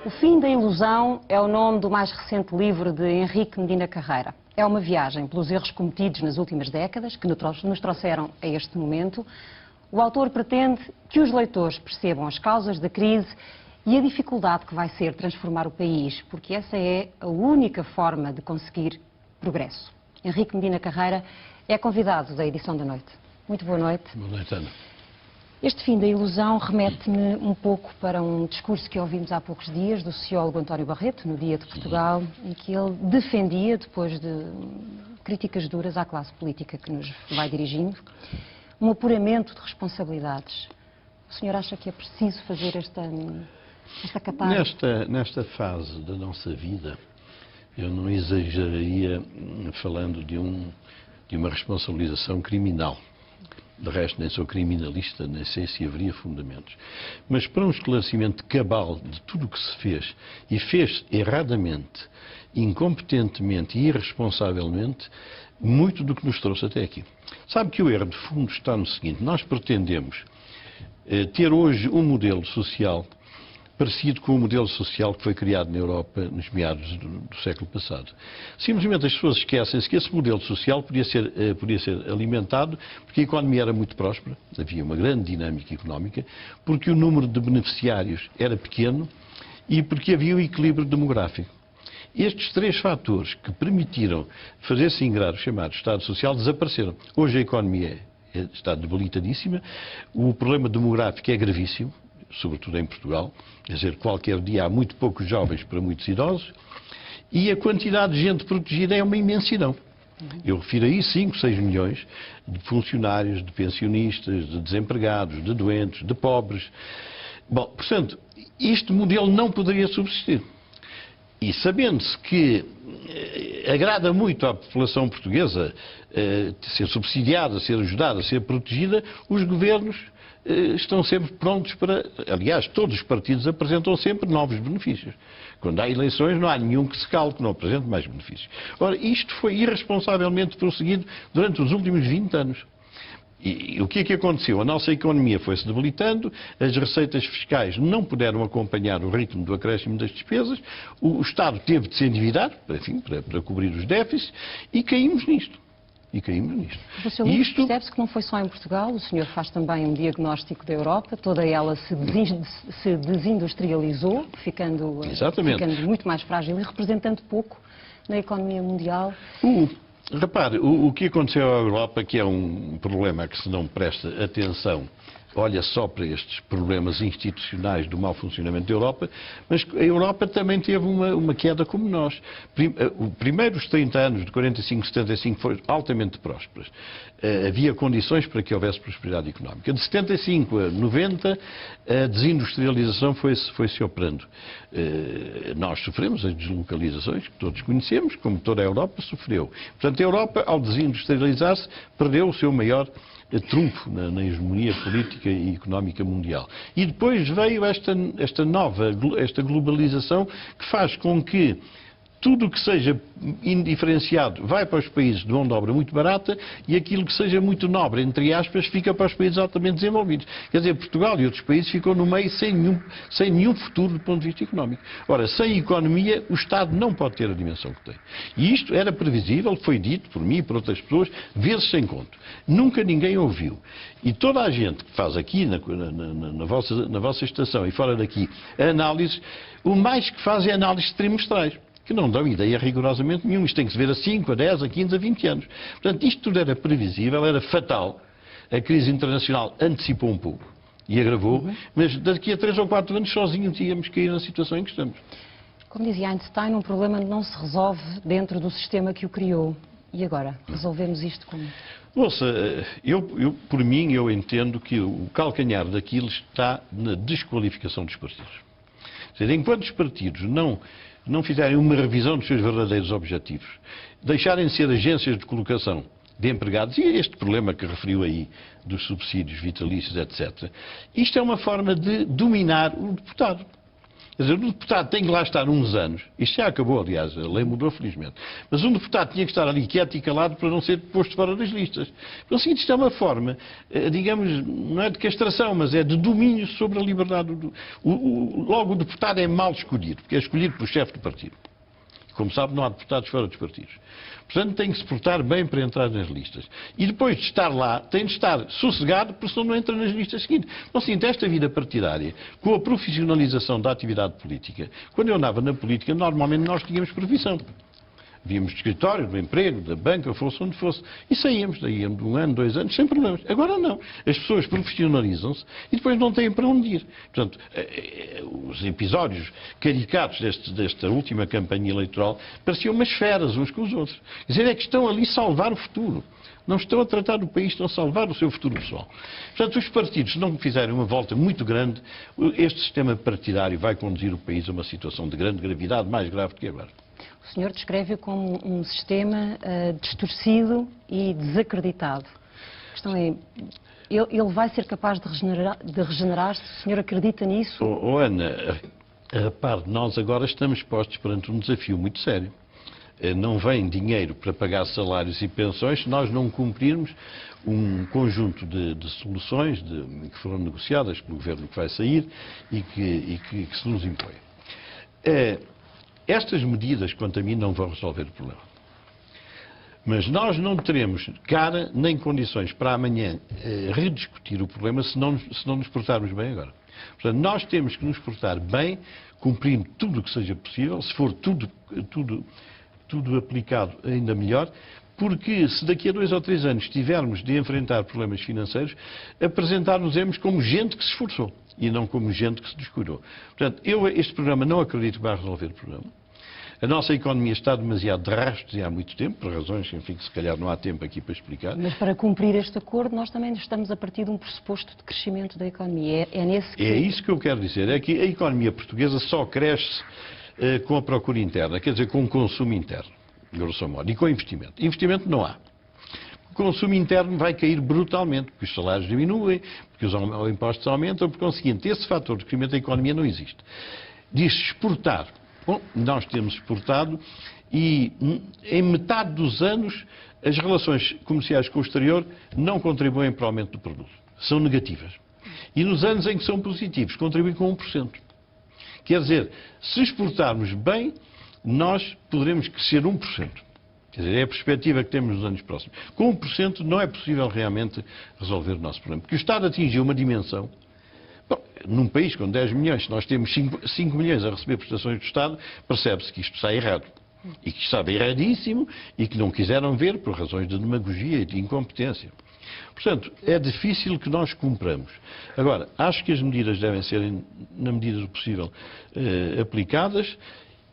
O fim da ilusão é o nome do mais recente livro de Henrique Medina Carreira. É uma viagem pelos erros cometidos nas últimas décadas que nos trouxeram a este momento. O autor pretende que os leitores percebam as causas da crise e a dificuldade que vai ser transformar o país, porque essa é a única forma de conseguir progresso. Henrique Medina Carreira é convidado da edição da noite. Muito boa noite. Boa noite, Ana. Este fim da ilusão remete-me um pouco para um discurso que ouvimos há poucos dias do sociólogo António Barreto, no Dia de Portugal, em que ele defendia, depois de críticas duras à classe política que nos vai dirigindo, um apuramento de responsabilidades. O senhor acha que é preciso fazer esta catástrofe? Nesta fase da nossa vida, eu não exageraria falando de uma responsabilização criminal. De resto, nem sou criminalista, nem sei se haveria fundamentos. Mas para um esclarecimento cabal de tudo o que se fez, e fez erradamente, incompetentemente e irresponsavelmente, muito do que nos trouxe até aqui. Sabe que o erro de fundo está no seguinte: nós pretendemos ter hoje um modelo social parecido com o modelo social que foi criado na Europa nos meados do século passado. Simplesmente as pessoas esquecem-se que esse modelo social podia ser alimentado porque a economia era muito próspera, havia uma grande dinâmica económica, porque o número de beneficiários era pequeno e porque havia um equilíbrio demográfico. Estes três fatores que permitiram fazer-se ingrar o chamado Estado Social desapareceram. Hoje a economia está debilitadíssima, o problema demográfico é gravíssimo, sobretudo em Portugal, quer dizer, qualquer dia há muito poucos jovens para muitos idosos, e a quantidade de gente protegida é uma imensidão. Eu refiro aí 5, 6 milhões de funcionários, de pensionistas, de desempregados, de doentes, de pobres. Bom, portanto, este modelo não poderia subsistir. E sabendo-se que agrada muito à população portuguesa ser subsidiada, ser ajudada, ser protegida, os governos estão sempre prontos para... Aliás, todos os partidos apresentam sempre novos benefícios. Quando há eleições não há nenhum que se cale que não apresente mais benefícios. Ora, isto foi irresponsavelmente prosseguido durante os últimos 20 anos. E o que é que aconteceu? A nossa economia foi-se debilitando, as receitas fiscais não puderam acompanhar o ritmo do acréscimo das despesas, o Estado teve de se endividar, enfim, para cobrir os déficits, e caímos nisto. O seu livro percebe-se que não foi só em Portugal, o senhor faz também um diagnóstico da Europa, toda ela se desindustrializou, ficando muito mais frágil e representando pouco na economia mundial. Repare, o que aconteceu à Europa, que é um problema a que se não presta atenção, olha só para estes problemas institucionais do mau funcionamento da Europa, mas a Europa também teve uma queda como nós. Os 30 anos, de 45 a 75, foram altamente prósperos. Havia condições para que houvesse prosperidade económica. De 75 a 90, a desindustrialização foi-se operando. Nós sofremos as deslocalizações, que todos conhecemos, como toda a Europa sofreu. Portanto, a Europa, ao desindustrializar-se, perdeu o seu maior trunfo na hegemonia política e económica mundial. E depois veio esta globalização que faz com que tudo o que seja indiferenciado vai para os países de mão de obra muito barata e aquilo que seja muito nobre, entre aspas, fica para os países altamente desenvolvidos. Quer dizer, Portugal e outros países ficam no meio sem nenhum futuro do ponto de vista económico. Ora, sem economia, o Estado não pode ter a dimensão que tem. E isto era previsível, foi dito por mim e por outras pessoas, vezes sem conto. Nunca ninguém ouviu. E toda a gente que faz aqui, na vossa estação e fora daqui, análises, o mais que faz é análises trimestrais, que não dão ideia rigorosamente nenhuma. Isto tem que se ver a 5, a 10, a 15, a 20 anos. Portanto, isto tudo era previsível, era fatal. A crise internacional antecipou um pouco e agravou, mas daqui a 3 ou 4 anos sozinhos íamos cair na situação em que estamos. Como dizia Einstein, um problema não se resolve dentro do sistema que o criou. E agora? Resolvemos isto como? Ouça, por mim, eu entendo que o calcanhar daquilo está na desqualificação dos partidos. Quer dizer, enquanto os partidos não fizerem uma revisão dos seus verdadeiros objetivos, deixarem de ser agências de colocação de empregados, e este problema que referiu aí dos subsídios vitalícios, etc., isto é uma forma de dominar o deputado. Quer dizer, o deputado tem que lá estar uns anos. Isto já acabou, aliás, a lei mudou felizmente. Mas um deputado tinha que estar ali quieto e calado para não ser posto fora das listas. Pelo seguinte, isto é uma forma, digamos, não é de castração, mas é de domínio sobre a liberdade. Logo o deputado é mal escolhido, porque é escolhido pelo chefe do partido. Como sabe, não há deputados fora dos partidos. Portanto, tem que se portar bem para entrar nas listas. E depois de estar lá, tem de estar sossegado, porque senão não entra nas listas seguintes. Então, assim, esta vida partidária, com a profissionalização da atividade política, quando eu andava na política, normalmente nós tínhamos profissão. Víamos do escritório, do emprego, da banca, fosse onde fosse. E saíamos, daí de 1 ano, 2 anos, sem problemas. Agora não. As pessoas profissionalizam-se e depois não têm para onde ir. Portanto, os episódios caricatos desta última campanha eleitoral pareciam umas feras uns com os outros. Quer dizer, é que estão ali salvar o futuro. Não estão a tratar do país, estão a salvar o seu futuro pessoal. Portanto, os partidos, se não fizerem uma volta muito grande, este sistema partidário vai conduzir o país a uma situação de grande gravidade, mais grave do que agora. O senhor descreve-o como um sistema distorcido e desacreditado. A questão é, ele vai ser capaz de regenerar-se? O senhor acredita nisso? Ana, repare, nós agora estamos postos perante um desafio muito sério. Não vem dinheiro para pagar salários e pensões se nós não cumprirmos um conjunto de soluções que foram negociadas pelo governo que vai sair e que se nos impõe. Estas medidas, quanto a mim, não vão resolver o problema. Mas nós não teremos cara nem condições para amanhã rediscutir o problema se não nos portarmos bem agora. Portanto, nós temos que nos portar bem, cumprindo tudo o que seja possível, se for tudo aplicado ainda melhor, porque se daqui a 2 ou 3 anos tivermos de enfrentar problemas financeiros, apresentar-nos-emos como gente que se esforçou e não como gente que se descuidou. Portanto, este programa não acredito que vai resolver o problema. A nossa economia está demasiado de rastros e há muito tempo, por razões, enfim, que se calhar não há tempo aqui para explicar. Mas para cumprir este acordo, nós também estamos a partir de um pressuposto de crescimento da economia. É isso que eu quero dizer, é que a economia portuguesa só cresce com a procura interna, quer dizer, com o consumo interno, grosso modo, e com investimento. Investimento não há. O consumo interno vai cair brutalmente, porque os salários diminuem, porque os impostos aumentam, por conseguinte, esse fator de crescimento da economia não existe. Diz-se exportar. Bom, nós temos exportado e em metade dos anos as relações comerciais com o exterior não contribuem para o aumento do produto. São negativas. E nos anos em que são positivos, contribuem com 1%. Quer dizer, se exportarmos bem, nós poderemos crescer 1%. Quer dizer, é a perspectiva que temos nos anos próximos. Com 1% não é possível realmente resolver o nosso problema. Porque o Estado atingiu uma dimensão. Bom, num país com 10 milhões, se nós temos 5 milhões a receber prestações do Estado, percebe-se que isto está errado. E que estava erradíssimo e que não quiseram ver por razões de demagogia e de incompetência. Portanto, é difícil que nós cumpramos. Agora, acho que as medidas devem ser, na medida do possível, aplicadas.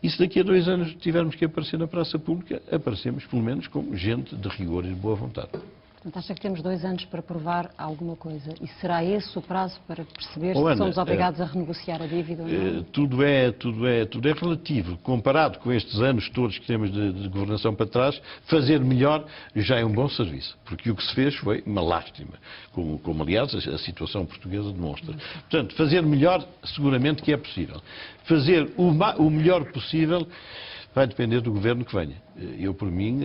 E se daqui a 2 anos tivermos que aparecer na praça pública, aparecemos pelo menos como gente de rigor e de boa vontade. Portanto, acha que temos 2 anos para provar alguma coisa? E será esse o prazo para perceber Ana, se somos obrigados a renegociar a dívida ou não? Tudo é relativo. Comparado com estes anos todos que temos de governação para trás, fazer melhor já é um bom serviço. Porque o que se fez foi uma lástima. Como aliás, a situação portuguesa demonstra. Portanto, fazer melhor seguramente que é possível. Fazer o melhor possível vai depender do governo que venha. Eu, por mim,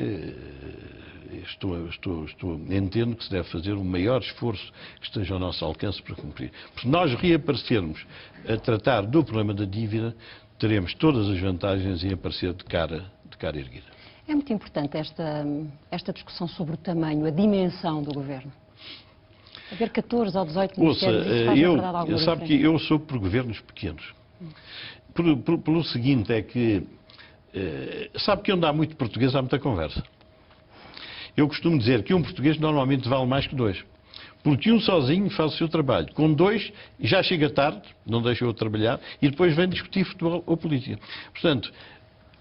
entendo que se deve fazer o maior esforço que esteja ao nosso alcance para cumprir. Porque se nós reaparecermos a tratar do problema da dívida, teremos todas as vantagens em aparecer de cara erguida. É muito importante esta discussão sobre o tamanho, a dimensão do governo. Haver 14 ou 18 ministérios, isso faz, na verdade, alguma sabe que eu sou por governos pequenos. Pelo seguinte, é que sabe que onde há muito português há muita conversa. Eu costumo dizer que um português normalmente vale mais que 2. Porque um sozinho faz o seu trabalho. Com 2 já chega tarde, não deixa eu trabalhar, e depois vem discutir futebol ou política. Portanto,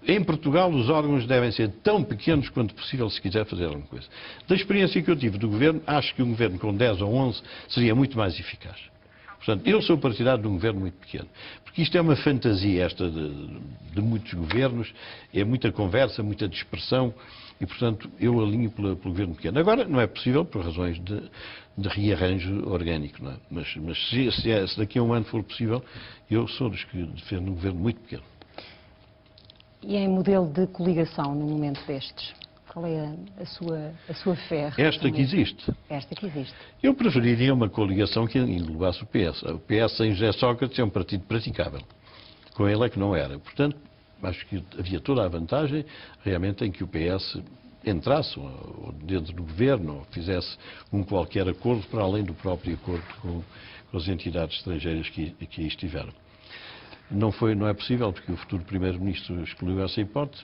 em Portugal os órgãos devem ser tão pequenos quanto possível se quiser fazer alguma coisa. Da experiência que eu tive do governo, acho que um governo com 10 ou 11 seria muito mais eficaz. Portanto, eu sou partidário de um governo muito pequeno. Porque isto é uma fantasia esta de muitos governos, é muita conversa, muita dispersão, e, portanto, eu alinho pelo governo pequeno. Agora, não é possível por razões de rearranjo orgânico, não é? Mas se daqui a um ano for possível, eu sou dos que defendo um governo muito pequeno. E em modelo de coligação, num momento destes? Qual é a sua fé? Esta que existe. Esta que existe. Eu preferiria uma coligação que englobasse o PS. O PS sem José Sócrates é um partido praticável. Com ele é que não era. Portanto, acho que havia toda a vantagem realmente em que o PS entrasse dentro do governo ou fizesse um qualquer acordo para além do próprio acordo com as entidades estrangeiras que aí estiveram. Não é possível porque o futuro Primeiro-Ministro excluiu essa hipótese.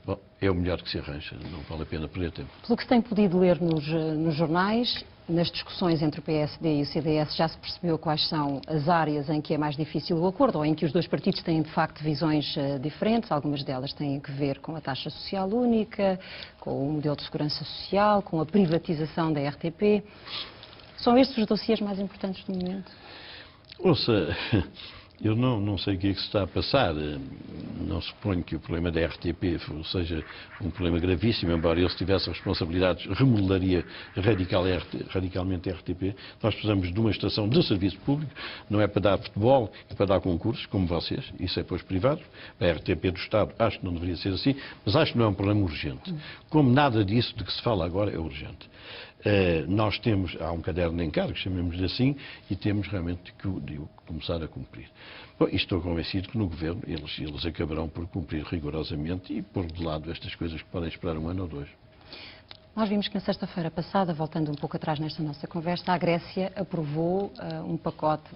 Bom, é o melhor que se arranja, não vale a pena perder tempo. Pelo que se tem podido ler nos jornais, nas discussões entre o PSD e o CDS, já se percebeu quais são as áreas em que é mais difícil o acordo, ou em que os dois partidos têm, de facto, visões diferentes. Algumas delas têm a ver com a taxa social única, com o modelo de segurança social, com a privatização da RTP. São estes os dossiês mais importantes do momento? Ouça, eu não sei o que é que se está a passar. Não suponho que o problema da RTP seja um problema gravíssimo, embora ele, se tivesse responsabilidades, remodelaria radicalmente a RTP. Nós precisamos de uma estação de serviço público, não é para dar futebol, é para dar concursos, como vocês, isso é para os privados. A RTP do Estado acho que não deveria ser assim, mas acho que não é um problema urgente. Como nada disso de que se fala agora é urgente. Há um caderno de encargos, chamemos-lhe assim, e temos realmente que começar a cumprir. Bom, e estou convencido que no Governo eles acabarão por cumprir rigorosamente e pôr de lado estas coisas que podem esperar um ano ou dois. Nós vimos que na sexta-feira passada, voltando um pouco atrás nesta nossa conversa, a Grécia aprovou um pacote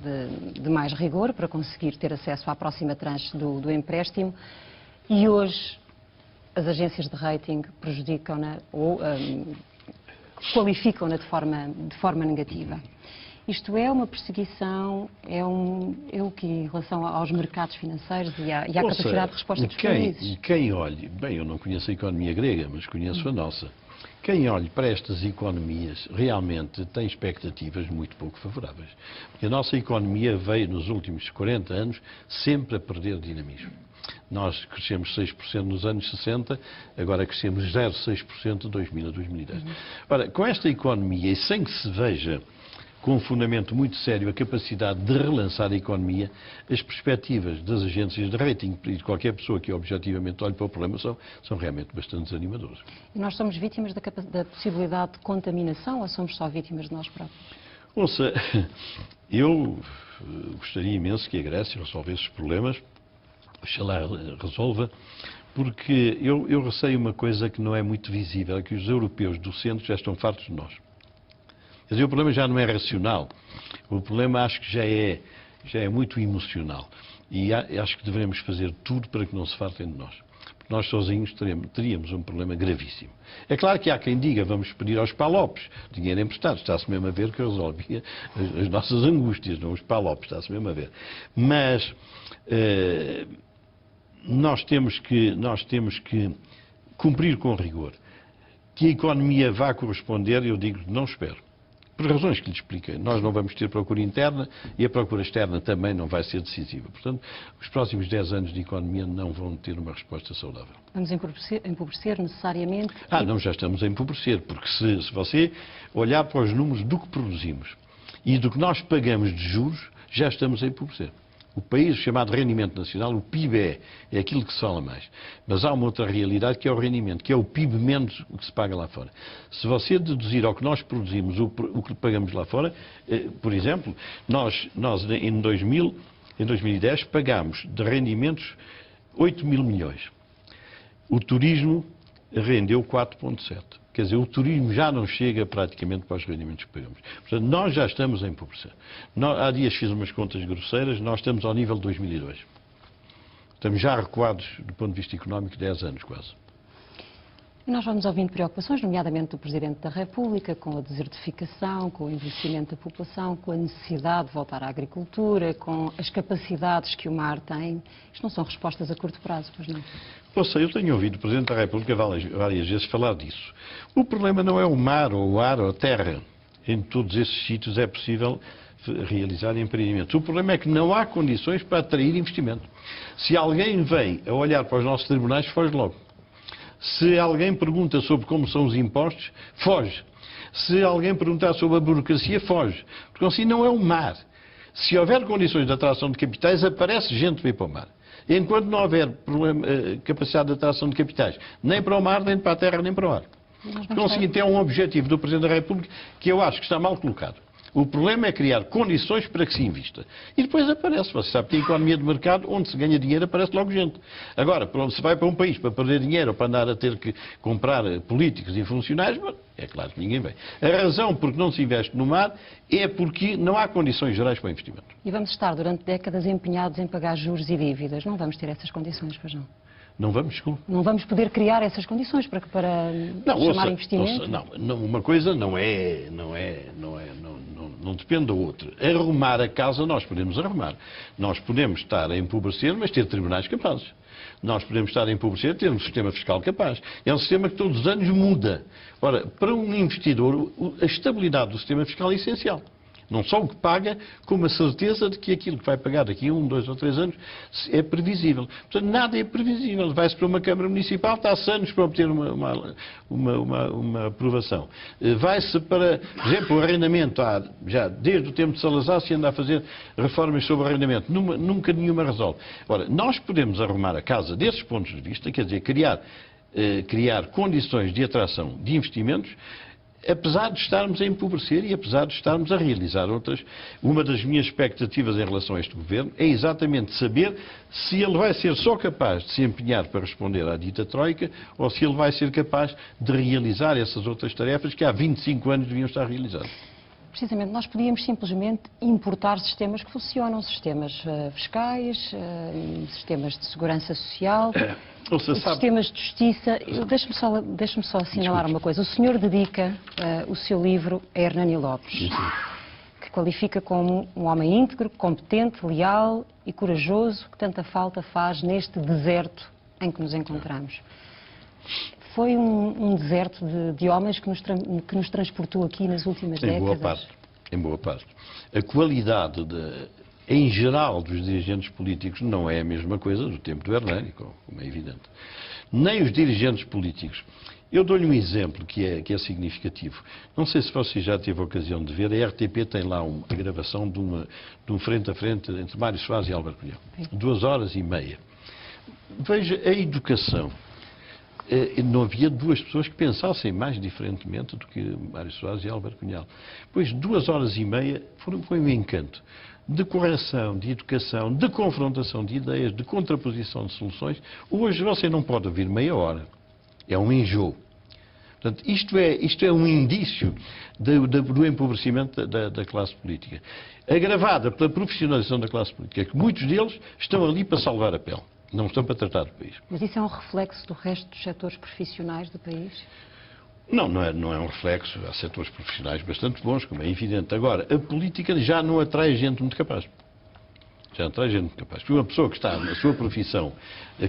de mais rigor para conseguir ter acesso à próxima tranche do empréstimo e hoje as agências de rating prejudicam-na ou qualificam-na de forma negativa. Isto é uma perseguição, é o que em relação aos mercados financeiros e à capacidade de resposta dos países? Quem olhe, bem, eu não conheço a economia grega, mas conheço a nossa. Quem olhe para estas economias realmente tem expectativas muito pouco favoráveis. Porque a nossa economia veio nos últimos 40 anos sempre a perder dinamismo. Nós crescemos 6% nos anos 60, agora crescemos 0,6% de 2000 a 2010. Ora, com esta economia e sem que se veja com um fundamento muito sério a capacidade de relançar a economia, as perspectivas das agências de rating e de qualquer pessoa que objetivamente olhe para o problema são realmente bastante desanimadoras. E nós somos vítimas da possibilidade de contaminação ou somos só vítimas de nós próprios? Ouça, eu gostaria imenso que a Grécia resolvesse os problemas, oxalá resolva, porque eu receio uma coisa que não é muito visível, é que os europeus do centro já estão fartos de nós. Quer dizer, o problema já não é racional, o problema acho que já é muito emocional. E acho que devemos fazer tudo para que não se fartem de nós. Porque nós sozinhos teríamos um problema gravíssimo. É claro que há quem diga, vamos pedir aos palopes dinheiro emprestado. Está-se mesmo a ver que resolvia as nossas angústias, não os palopes, está-se mesmo a ver. Mas nós temos que cumprir com rigor. Que a economia vá corresponder, eu digo, não espero. Por razões que lhe expliquei. Nós não vamos ter procura interna e a procura externa também não vai ser decisiva. Portanto, os próximos 10 anos de economia não vão ter uma resposta saudável. Vamos empobrecer necessariamente? Não, já estamos a empobrecer, porque se você olhar para os números do que produzimos e do que nós pagamos de juros, já estamos a empobrecer. O país chamado rendimento nacional, o PIB é aquilo que se fala mais. Mas há uma outra realidade que é o rendimento, que é o PIB menos o que se paga lá fora. Se você deduzir ao que nós produzimos o que pagamos lá fora, por exemplo, nós em 2010 pagámos de rendimentos 8 mil milhões. O turismo rendeu 4,7. Quer dizer, o turismo já não chega praticamente para os rendimentos que pagamos. Portanto, nós já estamos a empobrecer. Há dias fiz umas contas grosseiras, nós estamos ao nível de 2002. Estamos já recuados do ponto de vista económico 10 anos quase. E nós vamos ouvindo preocupações, nomeadamente do Presidente da República, com a desertificação, com o envelhecimento da população, com a necessidade de voltar à agricultura, com as capacidades que o mar tem. Isto não são respostas a curto prazo, pois não? Ouça, eu tenho ouvido o Presidente da República várias vezes falar disso. O problema não é o mar, ou o ar, ou a terra. Em todos esses sítios é possível realizar empreendimentos. O problema é que não há condições para atrair investimento. Se alguém vem a olhar para os nossos tribunais, foge logo. Se alguém pergunta sobre como são os impostos, foge. Se alguém perguntar sobre a burocracia, foge. Porque assim não é um mar. Se houver condições de atração de capitais, aparece gente para ir para o mar. Enquanto não houver capacidade de atração de capitais, nem para o mar, nem para a terra, nem para o ar. Então, o seguinte, é um objetivo do Presidente da República que eu acho que está mal colocado. O problema é criar condições para que se invista. E depois aparece, você sabe que a economia de mercado, onde se ganha dinheiro, aparece logo gente. Agora, se vai para um país para perder dinheiro ou para andar a ter que comprar políticos e funcionários, é claro que ninguém vem. A razão por que não se investe no mar é porque não há condições gerais para o investimento. E vamos estar durante décadas empenhados em pagar juros e dívidas. Não vamos ter essas condições, pois não? Não vamos, desculpe. Não vamos poder criar essas condições para chamar investimento? Não, uma coisa não depende da outra. Arrumar a casa nós podemos arrumar. Nós podemos estar a empobrecer, mas ter tribunais capazes. Nós podemos estar a empobrecer, ter um sistema fiscal capaz. É um sistema que todos os anos muda. Ora, para um investidor, a estabilidade do sistema fiscal é essencial. Não só o que paga, como a certeza de que aquilo que vai pagar daqui a 1, 2 ou 3 anos é previsível. Portanto, nada é previsível. Vai-se para uma Câmara Municipal, está-se anos para obter uma aprovação. Vai-se para, por exemplo, o arrendamento. Já desde o tempo de Salazar se anda a fazer reformas sobre o arrendamento. Nunca nenhuma resolve. Ora, nós podemos arrumar a casa desses pontos de vista, quer dizer, criar condições de atração de investimentos, apesar de estarmos a empobrecer e apesar de estarmos a realizar outras. Uma das minhas expectativas em relação a este Governo é exatamente saber se ele vai ser só capaz de se empenhar para responder à dita Troika ou se ele vai ser capaz de realizar essas outras tarefas que há 25 anos deviam estar realizadas. Precisamente, nós podíamos simplesmente importar sistemas que funcionam, sistemas fiscais, sistemas de segurança social, sistemas de justiça. Deixe-me só assinalar uma coisa. O senhor dedica o seu livro a Hernani Lopes, que qualifica como um homem íntegro, competente, leal e corajoso, que tanta falta faz neste deserto em que nos encontramos. Foi um deserto de homens que nos transportou aqui nas últimas décadas? Em boa parte. A qualidade, em geral, dos dirigentes políticos não é a mesma coisa do tempo do Hernani, como é evidente. Nem os dirigentes políticos. Eu dou-lhe um exemplo que é significativo. Não sei se você já teve a ocasião de ver, a RTP tem lá a gravação de um frente a frente entre Mário Soares e Álvaro Cunhal. 2h30. Veja a educação. Não havia duas pessoas que pensassem mais diferentemente do que Mário Soares e Álvaro Cunhal. Pois 2h30 foi um encanto de correção, de educação, de confrontação de ideias, de contraposição de soluções. Hoje você não pode ouvir meia hora. É um enjoo. Portanto, isto é um indício do empobrecimento da classe política. Agravada pela profissionalização da classe política, que muitos deles estão ali para salvar a pele. Não estão para tratar do país. Mas isso é um reflexo do resto dos setores profissionais do país? Não é um reflexo. Há setores profissionais bastante bons, como é evidente. Agora, a política já não atrai gente muito capaz. Já não atrai gente muito capaz. Porque uma pessoa que está na sua profissão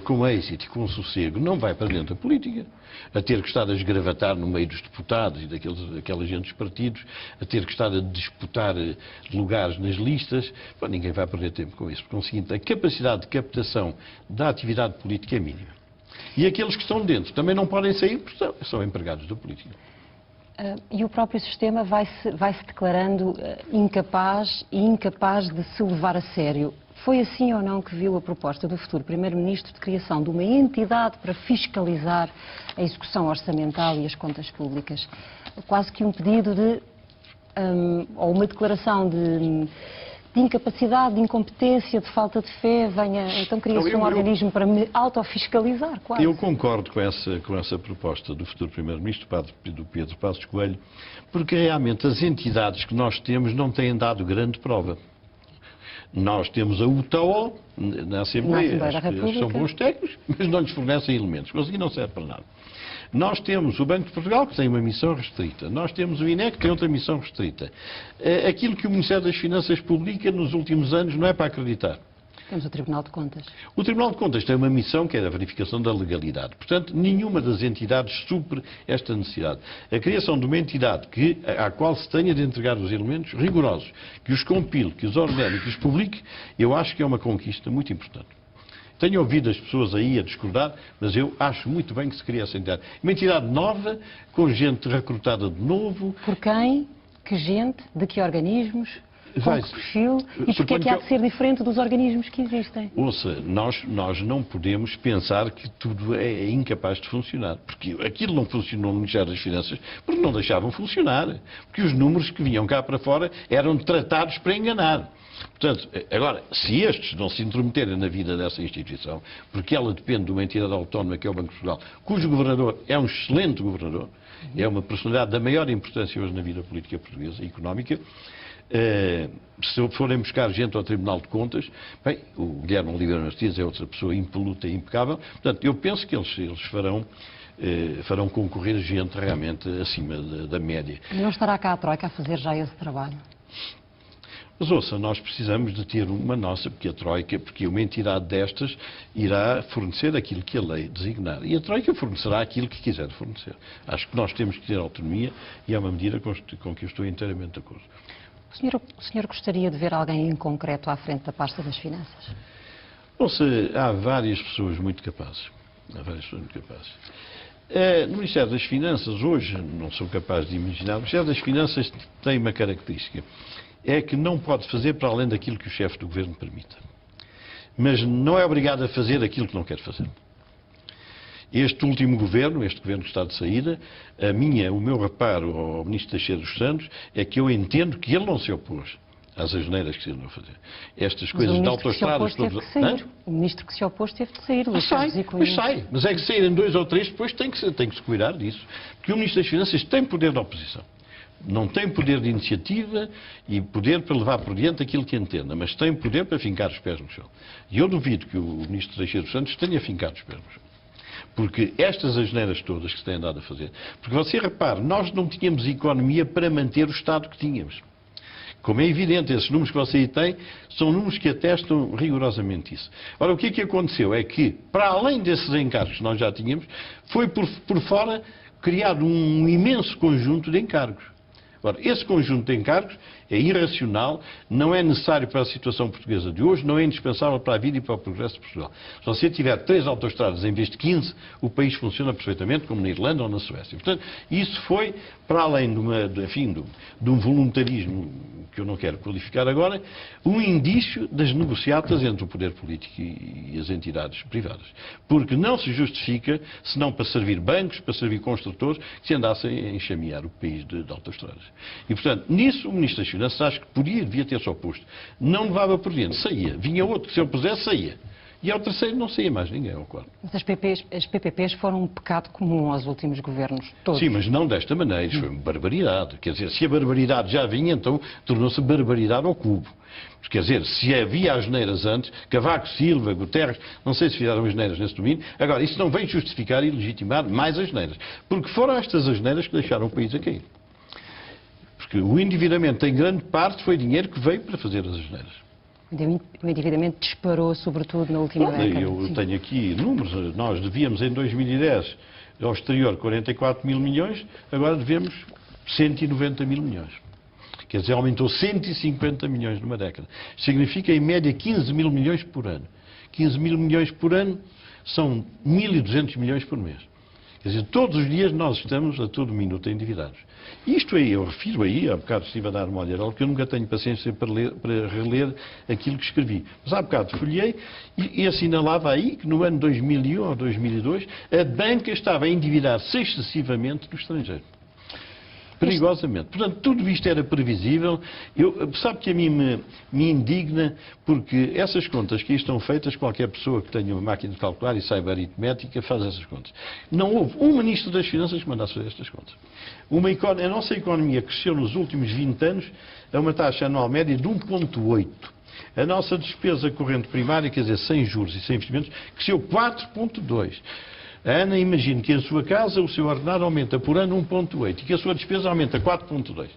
com êxito e com sossego não vai para dentro da política. A ter que estar a esgravatar no meio dos deputados e daquela gente dos partidos, a ter que estar a disputar lugares nas listas. Bom, ninguém vai perder tempo com isso. Porque, no seguinte, a capacidade de captação da atividade política é mínima. E aqueles que estão dentro também não podem sair porque são empregados da política. E o próprio sistema vai-se declarando incapaz de se levar a sério. Foi assim ou não que viu a proposta do futuro Primeiro-Ministro de criação de uma entidade para fiscalizar a execução orçamental e as contas públicas? Quase que um pedido ou uma declaração de incapacidade, de incompetência, de falta de fé, então cria-se um organismo para me autofiscalizar, quase. Eu concordo com essa proposta do futuro Primeiro-Ministro, do Pedro Passos Coelho, porque realmente as entidades que nós temos não têm dado grande prova. Nós temos a UTAO na Assembleia, acho que são bons técnicos, mas não lhes fornecem elementos, mas aqui não serve para nada. Nós temos o Banco de Portugal, que tem uma missão restrita. Nós temos o INE, que tem outra missão restrita. Aquilo que o Ministério das Finanças publica nos últimos anos não é para acreditar. Temos o Tribunal de Contas. O Tribunal de Contas tem uma missão que é a verificação da legalidade. Portanto, nenhuma das entidades supre esta necessidade. A criação de uma entidade à qual se tenha de entregar os elementos rigorosos, que os compile, que os ordene, que os publique, eu acho que é uma conquista muito importante. Tenho ouvido as pessoas aí a discordar, mas eu acho muito bem que se cria essa entidade. Uma entidade nova, com gente recrutada de novo. Por quem? Que gente? De que organismos? Com que perfil? E porquê é que há de ser diferente dos organismos que existem? Ouça, nós não podemos pensar que tudo é incapaz de funcionar. Porque aquilo não funcionou no Ministério das Finanças porque não deixavam funcionar. Porque os números que vinham cá para fora eram tratados para enganar. Portanto, agora, se estes não se intrometerem na vida dessa instituição, porque ela depende de uma entidade autónoma que é o Banco de Portugal, cujo governador é um excelente governador, é uma personalidade da maior importância hoje na vida política portuguesa e económica, se forem buscar gente ao Tribunal de Contas, bem, o Guilherme Oliveira Martins é outra pessoa impoluta e impecável, portanto, eu penso que eles farão concorrer gente realmente acima da média. Não estará cá a Troika a fazer já esse trabalho? Mas ouça, nós precisamos de ter uma nossa, porque a Troika, porque uma entidade destas irá fornecer aquilo que a lei designar. E a Troika fornecerá aquilo que quiser fornecer. Acho que nós temos que ter autonomia e é uma medida com que eu estou inteiramente de acordo. O senhor gostaria de ver alguém em concreto à frente da pasta das finanças? Ouça, há várias pessoas muito capazes. No Ministério das Finanças, hoje, não sou capaz de imaginar, o Ministério das Finanças tem uma característica. É que não pode fazer para além daquilo que o chefe do governo permita. Mas não é obrigado a fazer aquilo que não quer fazer. Este último governo, este governo que está de saída, o meu reparo ao Ministro Teixeira dos Santos é que eu entendo que ele não se opôs às asneiras que se andam a fazer. Estas coisas de autoestradas... O ministro que se opôs teve de sair. Mas sai. Mas é que saírem 2 ou 3, depois tem que se cuidar disso. Porque o Ministro das Finanças tem poder de oposição. Não tem poder de iniciativa e poder para levar por diante aquilo que entenda, mas tem poder para fincar os pés no chão. E eu duvido que o Ministro Teixeira dos Santos tenha fincado os pés no chão. Porque estas asneiras todas que se têm andado a fazer... Porque você repare, nós não tínhamos economia para manter o Estado que tínhamos. Como é evidente, esses números que você aí tem são números que atestam rigorosamente isso. Ora, o que é que aconteceu? É que, para além desses encargos que nós já tínhamos, foi por fora criado um imenso conjunto de encargos. Agora, esse conjunto de encargos é irracional, não é necessário para a situação portuguesa de hoje, não é indispensável para a vida e para o progresso de Portugal. Se você tiver 3 autoestradas em vez de 15, o país funciona perfeitamente, como na Irlanda ou na Suécia. Portanto, isso foi, para além de um voluntarismo que eu não quero qualificar agora, um indício das negociatas entre o poder político e as entidades privadas. Porque não se justifica, senão para servir bancos, para servir construtores, que se andassem a enxamear o país de autoestradas. E, portanto, nisso o Ministro das Finanças acho que devia ter-se oposto. Não levava por diante, saía. Vinha outro que se opusesse, saía. E ao terceiro não saía mais ninguém, ao quarto. Mas as PPPs foram um pecado comum aos últimos governos, todos. Sim, mas não desta maneira. Isso foi uma barbaridade. Quer dizer, se a barbaridade já vinha, então tornou-se barbaridade ao cubo. Quer dizer, se havia asneiras antes, Cavaco Silva, Guterres, não sei se fizeram asneiras nesse domínio, agora, isso não vem justificar e legitimar mais asneiras. Porque foram estas asneiras que deixaram o país a cair. Porque o endividamento, em grande parte, foi dinheiro que veio para fazer as asneiras. O endividamento disparou, sobretudo, na última década. Eu tenho aqui números. Nós devíamos, em 2010, ao exterior, 44 mil milhões, agora devemos 190 mil milhões. Quer dizer, aumentou 150 milhões numa década. Significa, em média, 15 mil milhões por ano. 15 mil milhões por ano são 1.200 milhões por mês. Quer dizer, todos os dias nós estamos a todo minuto endividados. Isto aí, eu refiro aí, há bocado estive a dar uma olhada, porque eu nunca tenho paciência para reler aquilo que escrevi. Mas há bocado folhei e assinalava aí que no ano 2001 ou 2002 a banca estava a endividar-se excessivamente no estrangeiro. Perigosamente. Portanto, tudo isto era previsível. Sabe que a mim me indigna, porque essas contas que aí estão feitas, qualquer pessoa que tenha uma máquina de calcular e saiba aritmética faz essas contas. Não houve um Ministro das Finanças que mandasse fazer estas contas. A nossa economia cresceu nos últimos 20 anos a uma taxa anual média de 1,8. A nossa despesa corrente primária, quer dizer, sem juros e sem investimentos, cresceu 4,2. A Ana imagine que em sua casa o seu ordenado aumenta por ano 1,8 e que a sua despesa aumenta 4,2.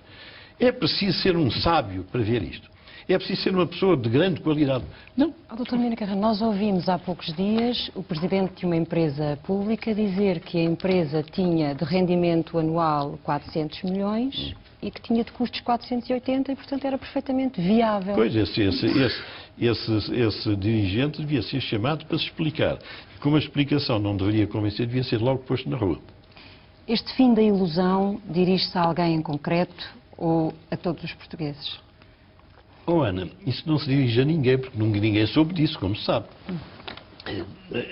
É preciso ser um sábio para ver isto. é preciso ser uma pessoa de grande qualidade. Não. Dr. Medina Carreira, nós ouvimos há poucos dias o presidente de uma empresa pública dizer que a empresa tinha de rendimento anual 400 milhões e que tinha de custos 480 e, portanto, era perfeitamente viável. Pois, esse dirigente devia ser chamado para se explicar. E como a explicação não deveria convencer, devia ser logo posto na rua. Este fim da ilusão dirige-se a alguém em concreto ou a todos os portugueses? Oh, Ana, isso não se dirige a ninguém, porque ninguém soube disso, como se sabe.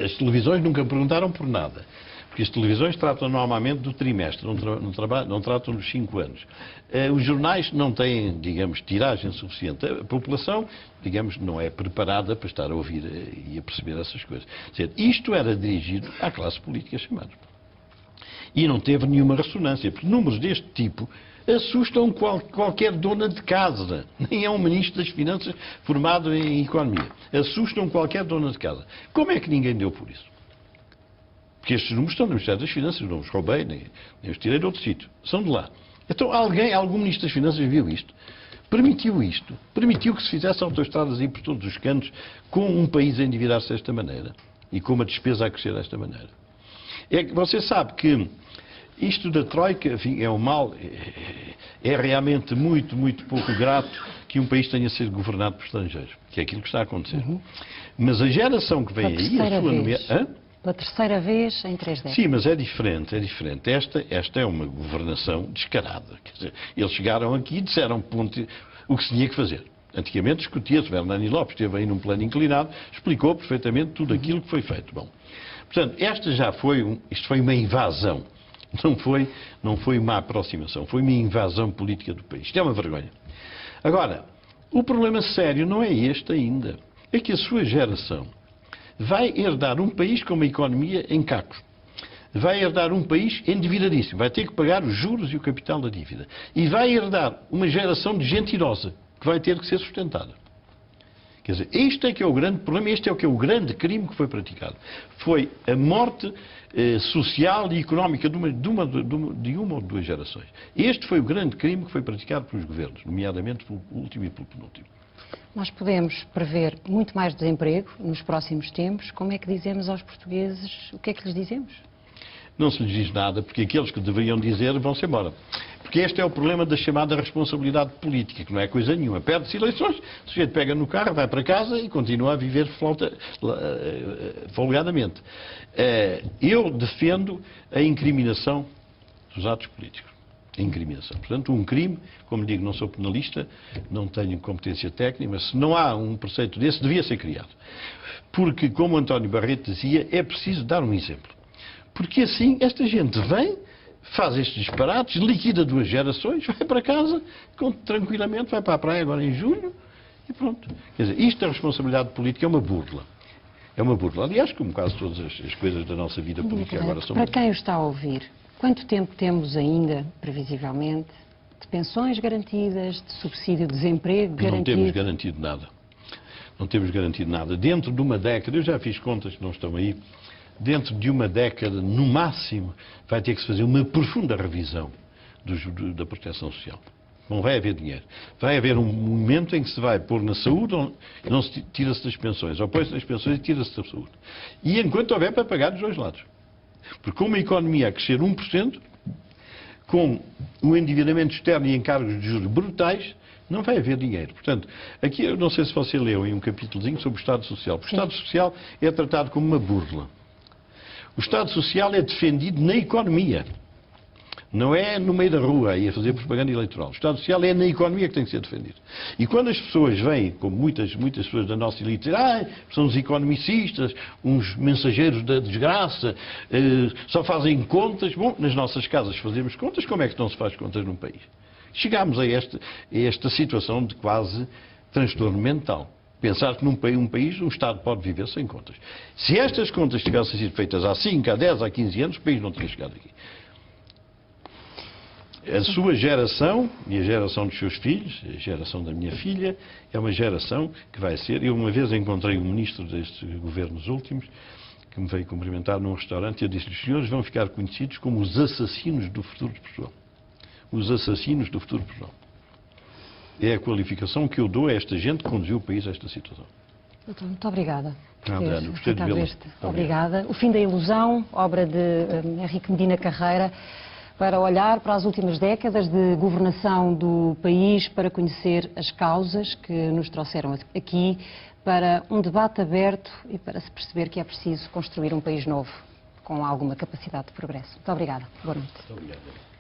As televisões nunca perguntaram por nada. Porque as televisões tratam normalmente do trimestre, não tratam dos 5 anos. Os jornais não têm, digamos, tiragem suficiente. A população, digamos, não é preparada para estar a ouvir e a perceber essas coisas. Quer dizer, isto era dirigido à classe política chamada. E não teve nenhuma ressonância, porque números deste tipo assustam qualquer dona de casa. Nem é um ministro das Finanças formado em Economia. Assustam qualquer dona de casa. Como é que ninguém deu por isso? Porque estes números estão no Ministério das Finanças, não os roubei, nem os tirei de outro sítio. São de lá. Então algum Ministro das Finanças viu isto? Permitiu isto? Permitiu que se fizesse autoestradas aí por todos os cantos com um país a endividar-se desta maneira? E com uma despesa a crescer desta maneira? Você sabe que isto da Troika, enfim, é um mal, é realmente muito, muito pouco grato que um país tenha sido governado por estrangeiros, que é aquilo que está a acontecer. Mas a geração que vem aí, a sua nomeação... Pela terceira vez em 3 décadas. Sim, mas é diferente, é diferente. Esta é uma governação descarada. Quer dizer, eles chegaram aqui e disseram o que se tinha que fazer. Antigamente discutia-se, Bernani Lopes esteve aí num plano inclinado, explicou perfeitamente tudo aquilo que foi feito. Bom, portanto, isto foi uma invasão. Não foi uma aproximação, foi uma invasão política do país. Isto é uma vergonha. Agora, o problema sério não é este ainda. É que a sua geração vai herdar um país com uma economia em cacos. Vai herdar um país endividadíssimo. Vai ter que pagar os juros e o capital da dívida. E vai herdar uma geração de gente idosa que vai ter que ser sustentada. Quer dizer, este é que é o grande problema, este é o que é o grande crime que foi praticado. Foi a morte social e económica de uma ou duas gerações. Este foi o grande crime que foi praticado pelos governos, nomeadamente pelo último e pelo penúltimo. Nós podemos prever muito mais desemprego nos próximos tempos. Como é que dizemos aos portugueses, o que é que lhes dizemos? Não se lhes diz nada, porque aqueles que deveriam dizer vão-se embora. Porque este é o problema da chamada responsabilidade política, que não é coisa nenhuma. Perde-se eleições, o sujeito pega no carro, vai para casa e continua a viver folgadamente. Eu defendo a incriminação dos atos políticos. A incriminação. Portanto, um crime, como digo, não sou penalista, não tenho competência técnica, mas se não há um preceito desse, devia ser criado. Porque, como António Barreto dizia, é preciso dar um exemplo. Porque assim, esta gente vem, faz estes disparates, liquida 2 gerações, vai para casa, tranquilamente, vai para a praia agora em julho, e pronto. Quer dizer, isto é responsabilidade política, é uma burla. É uma burla. Aliás, como quase todas as coisas da nossa vida política agora são... Para quem o está a ouvir, quanto tempo temos ainda, previsivelmente, de pensões garantidas, de subsídio de desemprego garantido? Não temos garantido nada. Não temos garantido nada. Dentro de uma década, eu já fiz contas que não estão aí, dentro de uma década, no máximo, vai ter que se fazer uma profunda revisão da proteção social. Não vai haver dinheiro. Vai haver um momento em que se vai pôr na saúde, não se tira-se das pensões, ou põe-se nas pensões e tira-se da saúde. E enquanto houver para pagar dos dois lados. Porque com uma economia a crescer 1%, com um endividamento externo e encargos de juros brutais, não vai haver dinheiro. Portanto, aqui, eu não sei se você leu em um capítulozinho sobre o Estado Social. O Estado Social é tratado como uma burla. O Estado Social é defendido na economia. Não é no meio da rua aí a fazer propaganda eleitoral. O Estado Social é na economia que tem que ser defendido. E quando as pessoas vêm, como muitas pessoas da nossa elite, dizem, são os economicistas, uns mensageiros da desgraça, só fazem contas. Bom, nas nossas casas fazemos contas, como é que não se faz contas num país? Chegámos a esta situação de quase transtorno mental. Pensar que num país, um Estado pode viver sem contas. Se estas contas tivessem sido feitas há 5, há 10, há 15 anos, o país não tinha chegado aqui. A sua geração e a geração dos seus filhos, a geração da minha filha, é uma geração que vai ser... Eu uma vez encontrei um ministro destes governos últimos que me veio cumprimentar num restaurante e eu disse-lhe: os senhores vão ficar conhecidos como os assassinos do futuro de Portugal. Os assassinos do futuro de Portugal. É a qualificação que eu dou a esta gente que conduziu o país a esta situação. Doutor, muito obrigada. Nada, Ana, gostei de vê-la. Obrigada. O Fim da Ilusão, obra de Henrique Medina Carreira, para olhar para as últimas décadas de governação do país, para conhecer as causas que nos trouxeram aqui, para um debate aberto e para se perceber que é preciso construir um país novo, com alguma capacidade de progresso. Muito obrigada. Boa noite. Muito obrigado.